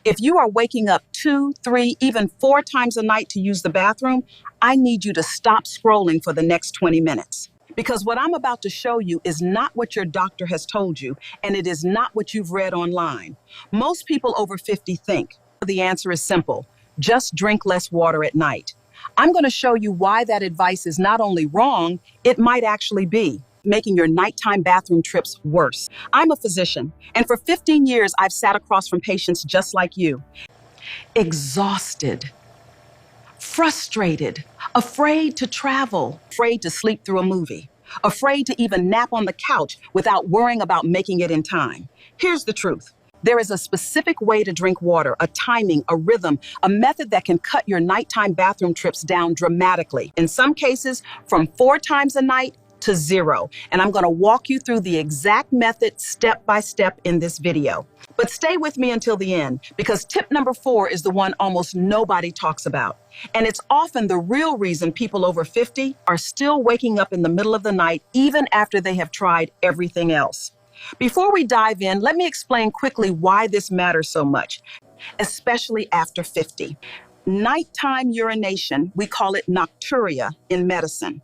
If you are waking up 2, 3, even 4 times a night to use the bathroom, I need you to stop scrolling for the next 20 minutes. Because what I'm about to show you is not what your doctor has told you, and it is not what you've read online. Most people over 50 think the answer is simple: just drink less water at night. I'm going to show you why that advice is not only wrong, it might actually be making your nighttime bathroom trips worse. I'm a physician, and for 15 years, I've sat across from patients just like you, exhausted, frustrated, afraid to travel, afraid to sleep through a movie, afraid to even nap on the couch without worrying about making it in time. Here's the truth. There is a specific way to drink water, a timing, a rhythm, a method that can cut your nighttime bathroom trips down dramatically. In some cases, from 4 times a night to 0. And I'm going to walk you through the exact method step by step in this video. But stay with me until the end, because tip number 4 is the one almost nobody talks about. And it's often the real reason people over 50 are still waking up in the middle of the night, even after they have tried everything else. Before we dive in, let me explain quickly why this matters so much, especially after 50. Nighttime urination, we call it nocturia in medicine,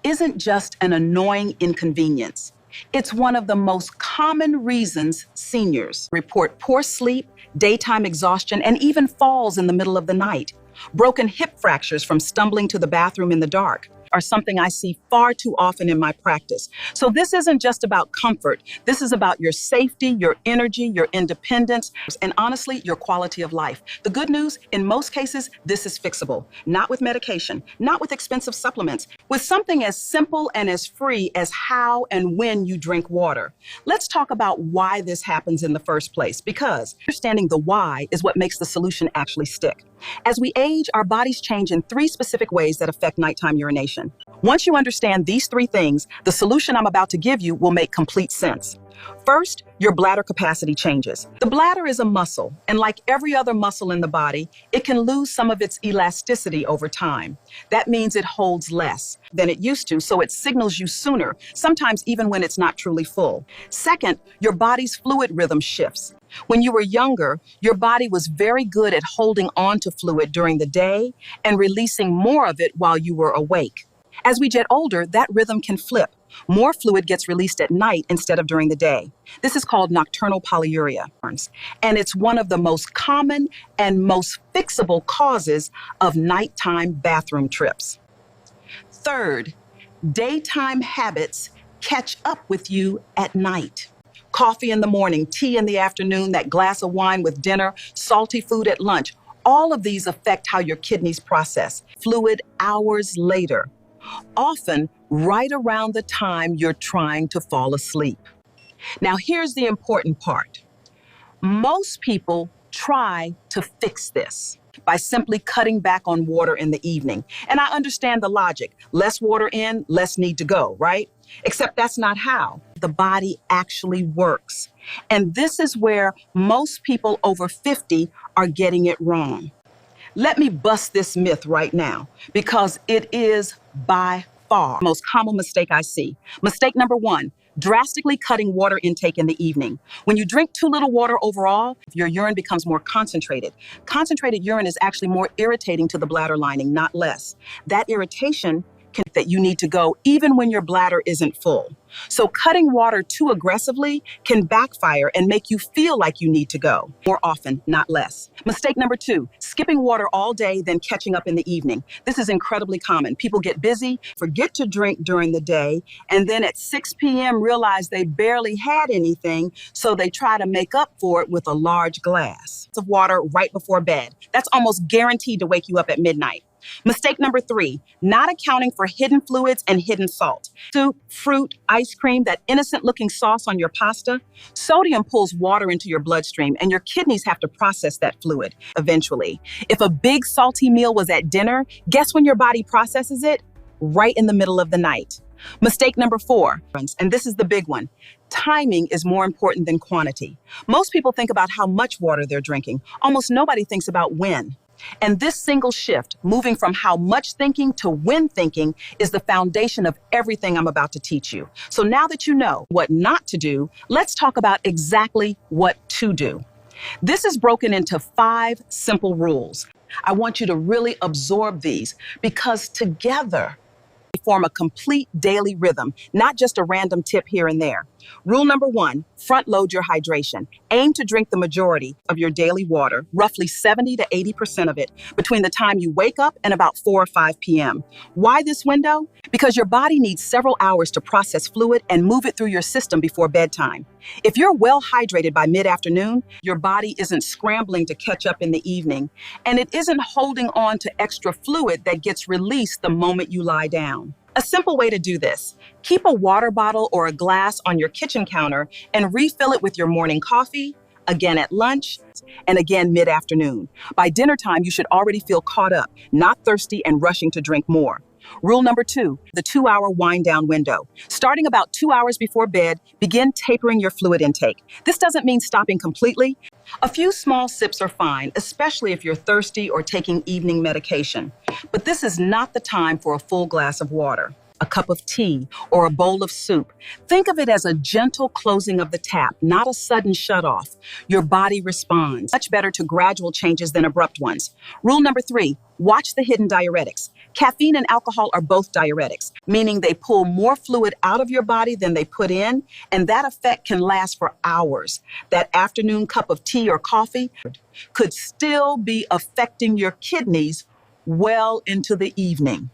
isn't just an annoying inconvenience. It's one of the most common reasons seniors report poor sleep, daytime exhaustion, and even falls in the middle of the night. Broken hip fractures from stumbling to the bathroom in the dark are something I see far too often in my practice. So this isn't just about comfort. This is about your safety, your energy, your independence, and honestly, your quality of life. The good news, in most cases, this is fixable. Not with medication, not with expensive supplements, with something as simple and as free as how and when you drink water. Let's talk about why this happens in the first place, because understanding the why is what makes the solution actually stick. As we age, our bodies change in 3 specific ways that affect nighttime urination. Once you understand these 3 things, the solution I'm about to give you will make complete sense. First, your bladder capacity changes. The bladder is a muscle, and like every other muscle in the body, it can lose some of its elasticity over time. That means it holds less than it used to, so it signals you sooner, sometimes even when it's not truly full. Second, your body's fluid rhythm shifts. When you were younger, your body was very good at holding on to fluid during the day and releasing more of it while you were awake. As we get older, that rhythm can flip. More fluid gets released at night instead of during the day. This is called nocturnal polyuria, and it's one of the most common and most fixable causes of nighttime bathroom trips. Third, daytime habits catch up with you at night. Coffee in the morning, tea in the afternoon, that glass of wine with dinner, salty food at lunch. All of these affect how your kidneys process fluid hours later, often right around the time you're trying to fall asleep. Now, here's the important part. Most people try to fix this by simply cutting back on water in the evening. And I understand the logic. Less water in, less need to go, right? Except that's not how the body actually works. And this is where most people over 50 are getting it wrong. Let me bust this myth right now, because it is by far the most common mistake I see. Mistake number 1, drastically cutting water intake in the evening. When you drink too little water overall, your urine becomes more concentrated. Concentrated urine is actually more irritating to the bladder lining, not less. That irritation that you need to go even when your bladder isn't full. So cutting water too aggressively can backfire and make you feel like you need to go more often, not less. Mistake number 2, skipping water all day, then catching up in the evening. This is incredibly common. People get busy, forget to drink during the day, and then at 6 p.m. realize they barely had anything, so they try to make up for it with a large glass of water right before bed. That's almost guaranteed to wake you up at midnight. Mistake number 3, not accounting for hidden fluids and hidden salt. Soup, fruit, ice cream, that innocent-looking sauce on your pasta. Sodium pulls water into your bloodstream, and your kidneys have to process that fluid eventually. If a big salty meal was at dinner, guess when your body processes it? Right in the middle of the night. Mistake number 4, and this is the big one. Timing is more important than quantity. Most people think about how much water they're drinking. Almost nobody thinks about when. And this single shift, moving from how much thinking to when thinking, is the foundation of everything I'm about to teach you. So now that you know what not to do, let's talk about exactly what to do. This is broken into 5 simple rules. I want you to really absorb these because together they form a complete daily rhythm, not just a random tip here and there. Rule number 1, front load your hydration. Aim to drink the majority of your daily water, roughly 70 to 80% of it, between the time you wake up and about 4 or 5 p.m. Why this window? Because your body needs several hours to process fluid and move it through your system before bedtime. If you're well hydrated by mid-afternoon, your body isn't scrambling to catch up in the evening, and it isn't holding on to extra fluid that gets released the moment you lie down. A simple way to do this: keep a water bottle or a glass on your kitchen counter and refill it with your morning coffee, again at lunch, and again mid-afternoon. By dinner time, you should already feel caught up, not thirsty and rushing to drink more. Rule number 2, the 2-hour wind down window. Starting about 2 hours before bed, begin tapering your fluid intake. This doesn't mean stopping completely. A few small sips are fine, especially if you're thirsty or taking evening medication. But this is not the time for a full glass of water, a cup of tea, or a bowl of soup. Think of it as a gentle closing of the tap, not a sudden shut-off. Your body responds much better to gradual changes than abrupt ones. Rule number 3, watch the hidden diuretics. Caffeine and alcohol are both diuretics, meaning they pull more fluid out of your body than they put in, and that effect can last for hours. That afternoon cup of tea or coffee could still be affecting your kidneys well into the evening.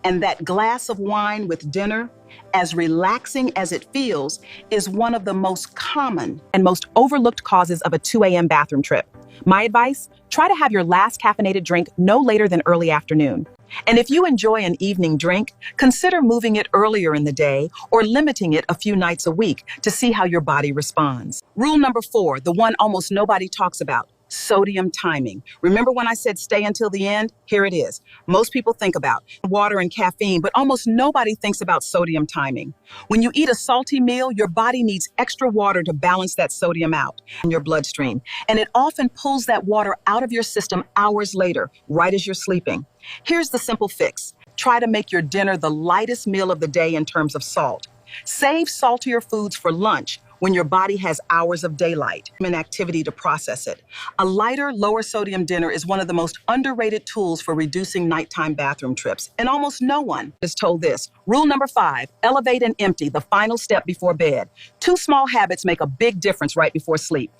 And that glass of wine with dinner, as relaxing as it feels, is one of the most common and most overlooked causes of a 2 a.m. bathroom trip. My advice: try to have your last caffeinated drink no later than early afternoon. And if you enjoy an evening drink, consider moving it earlier in the day or limiting it a few nights a week to see how your body responds. Rule number 4, the one almost nobody talks about: sodium timing. Remember when I said stay until the end? Here it is. Most people think about water and caffeine, but almost nobody thinks about sodium timing. When you eat a salty meal, your body needs extra water to balance that sodium out in your bloodstream, and it often pulls that water out of your system hours later, right as you're sleeping. Here's the simple fix: try to make your dinner the lightest meal of the day in terms of salt. Save saltier foods for lunch when your body has hours of daylight and activity to process it. A lighter, lower sodium dinner is one of the most underrated tools for reducing nighttime bathroom trips, and almost no one is told this. Rule number 5, elevate and empty, the final step before bed. 2 small habits make a big difference right before sleep.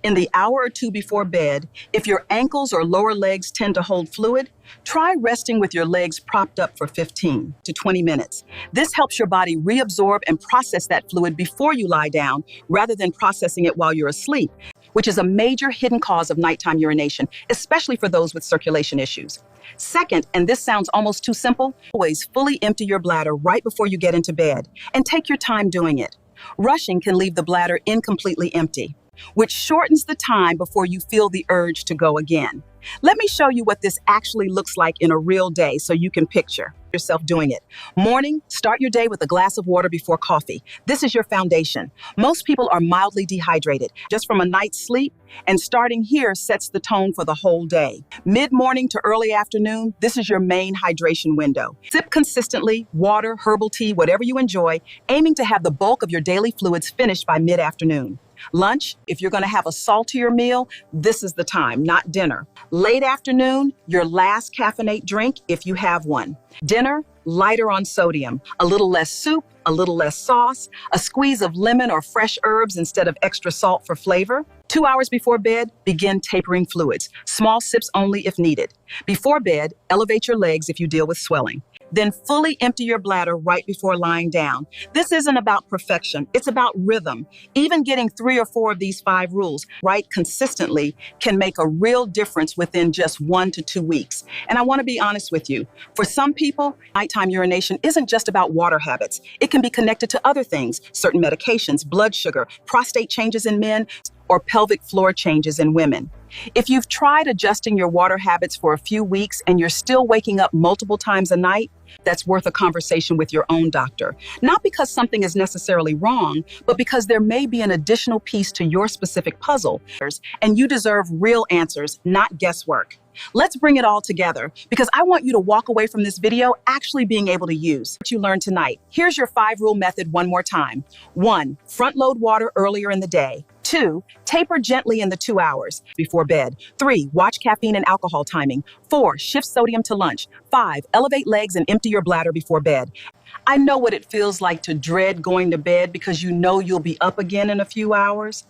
In the hour or 2 before bed, if your ankles or lower legs tend to hold fluid, try resting with your legs propped up for 15 to 20 minutes. This helps your body reabsorb and process that fluid before you lie down, rather than processing it while you're asleep, which is a major hidden cause of nighttime urination, especially for those with circulation issues. Second, and this sounds almost too simple, always fully empty your bladder right before you get into bed, and take your time doing it. Rushing can leave the bladder incompletely empty, which shortens the time before you feel the urge to go again. Let me show you what this actually looks like in a real day so you can picture yourself doing it. Morning, start your day with a glass of water before coffee. This is your foundation. Most people are mildly dehydrated just from a night's sleep, and starting here sets the tone for the whole day. Mid-morning to early afternoon, this is your main hydration window. Sip consistently, water, herbal tea, whatever you enjoy, aiming to have the bulk of your daily fluids finished by mid-afternoon. Lunch, if you're going to have a saltier meal, this is the time, not dinner. Late afternoon, your last caffeinate drink, if you have one. Dinner, lighter on sodium, a little less soup, a little less sauce, a squeeze of lemon or fresh herbs instead of extra salt for flavor. 2 hours before bed, begin tapering fluids, small sips only if needed. Before bed, elevate your legs if you deal with swelling. Then fully empty your bladder right before lying down. This isn't about perfection, it's about rhythm. Even getting 3 or 4 of these 5 rules right consistently can make a real difference within just 1 to 2 weeks. And I want to be honest with you, for some people, nighttime urination isn't just about water habits. It can be connected to other things, certain medications, blood sugar, prostate changes in men, or pelvic floor changes in women. If you've tried adjusting your water habits for a few weeks and you're still waking up multiple times a night, that's worth a conversation with your own doctor. Not because something is necessarily wrong, but because there may be an additional piece to your specific puzzle, and you deserve real answers, not guesswork. Let's bring it all together, because I want you to walk away from this video actually being able to use what you learned tonight. Here's your 5-rule method one more time. 1, front load water earlier in the day. 2, taper gently in the 2 hours before bed. 3, watch caffeine and alcohol timing. 4, shift sodium to lunch. 5, elevate legs and empty your bladder before bed. I know what it feels like to dread going to bed because you know you'll be up again in a few hours.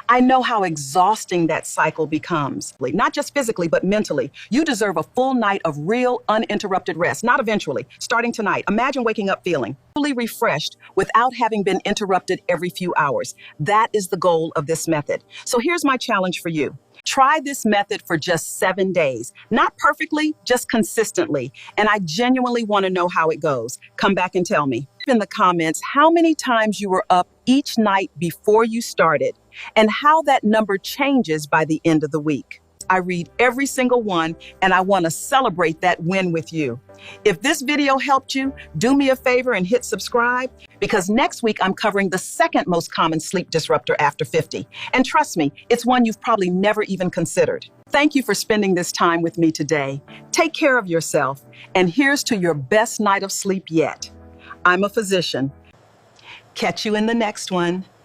I know how exhausting that cycle becomes, not just physically, but mentally. You deserve a full night of real, uninterrupted rest, not eventually, starting tonight. Imagine waking up feeling fully refreshed without having been interrupted every few hours. That is the goal of this method. So here's my challenge for you. Try this method for just 7 days. Not perfectly, just consistently. And I genuinely want to know how it goes. Come back and tell me in the comments how many times you were up each night before you started and how that number changes by the end of the week. I read every single one and I want to celebrate that win with you. If this video helped you, do me a favor and hit subscribe because next week I'm covering the second most common sleep disruptor after 50. And trust me, it's one you've probably never even considered. Thank you for spending this time with me today. Take care of yourself and here's to your best night of sleep yet. I'm a physician. Catch you in the next one.